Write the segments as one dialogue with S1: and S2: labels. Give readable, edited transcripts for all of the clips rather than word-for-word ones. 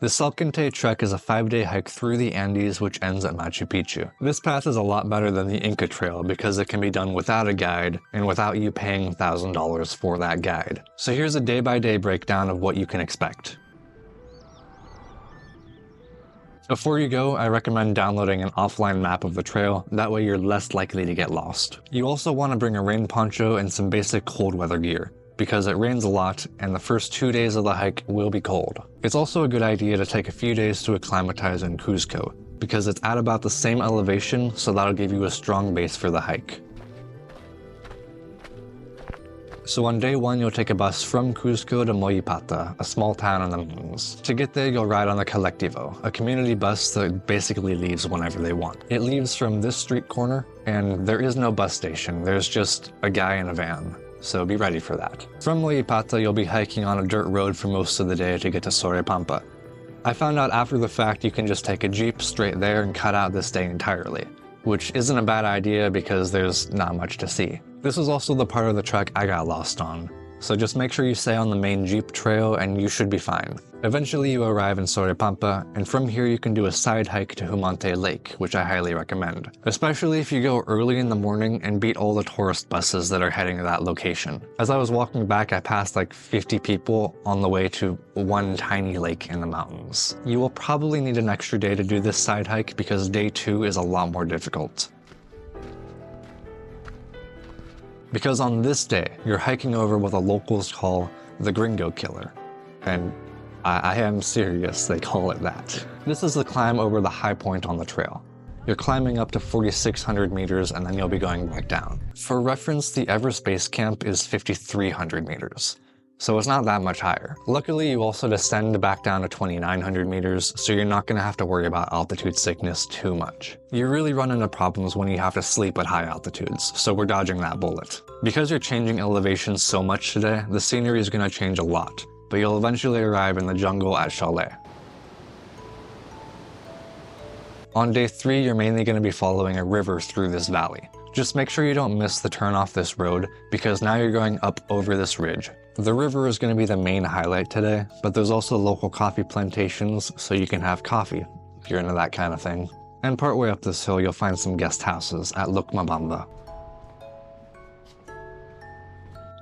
S1: The Salkantay Trek is a 5-day hike through the Andes which ends at Machu Picchu. This path is a lot better than the Inca Trail because it can be done without a guide and without you paying $1,000 for that guide. So here's a day-by-day breakdown of what you can expect. Before you go, I recommend downloading an offline map of the trail, that way you're less likely to get lost. You also want to bring a rain poncho and some basic cold weather gear, because it rains a lot and the first 2 days of the hike will be cold. It's also a good idea to take a few days to acclimatize in Cuzco, because it's at about the same elevation, so that'll give you a strong base for the hike. So on day 1, you'll take a bus from Cuzco to Moyipata, a small town in the mountains. To get there, you'll ride on the Colectivo, a community bus that basically leaves whenever they want. It leaves from this street corner, and there is no bus station, there's just a guy in a van. So be ready for that. From Moyipata, you'll be hiking on a dirt road for most of the day to get to Soraypampa. I found out after the fact you can just take a jeep straight there and cut out this day entirely, which isn't a bad idea because there's not much to see. This is also the part of the trek I got lost on, so just make sure you stay on the main jeep trail and you should be fine. Eventually you arrive in Soraypampa, and from here you can do a side hike to Humante Lake, which I highly recommend. Especially if you go early in the morning and beat all the tourist buses that are heading to that location. As I was walking back, I passed like 50 people on the way to one tiny lake in the mountains. You will probably need an extra day to do this side hike because day 2 is a lot more difficult. Because on this day, you're hiking over what the locals call the Gringo Killer. And I am serious, they call it that. This is the climb over the high point on the trail. You're climbing up to 4,600 meters and then you'll be going back down. For reference, the Everest Base Camp is 5,300 meters. So it's not that much higher. Luckily, you also descend back down to 2,900 meters, so you're not gonna have to worry about altitude sickness too much. You really run into problems when you have to sleep at high altitudes, so we're dodging that bullet. Because you're changing elevation so much today, the scenery is gonna change a lot, but you'll eventually arrive in the jungle at Chalet. On day 3, you're mainly gonna be following a river through this valley. Just make sure you don't miss the turn off this road, because now you're going up over this ridge. The river is going to be the main highlight today, but there's also local coffee plantations, so you can have coffee, if you're into that kind of thing. And partway up this hill, you'll find some guest houses at Lukmabamba.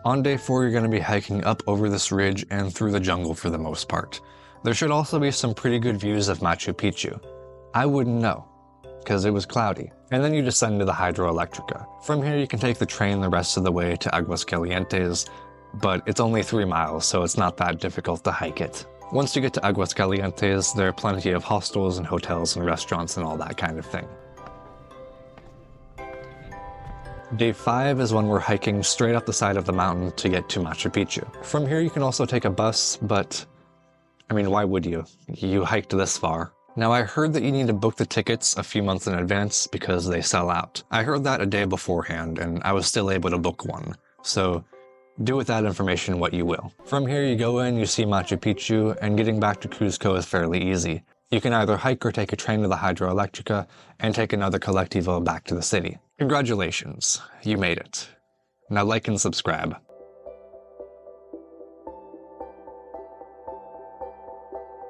S1: On day 4, you're going to be hiking up over this ridge and through the jungle for the most part. There should also be some pretty good views of Machu Picchu. I wouldn't know, because it was cloudy. And then you descend to the Hydroelectrica. From here, you can take the train the rest of the way to Aguascalientes, but it's only 3 miles, so it's not that difficult to hike it. Once you get to Aguascalientes, there are plenty of hostels and hotels and restaurants and all that kind of thing. Day 5 is when we're hiking straight up the side of the mountain to get to Machu Picchu. From here you can also take a bus, but I mean, why would you? You hiked this far. Now I heard that you need to book the tickets a few months in advance because they sell out. I heard that a day beforehand and I was still able to book one, so do with that information what you will. From here you go in, you see Machu Picchu, and getting back to Cuzco is fairly easy. You can either hike or take a train to the Hydroelectrica and take another Colectivo back to the city. Congratulations, you made it. Now like and subscribe.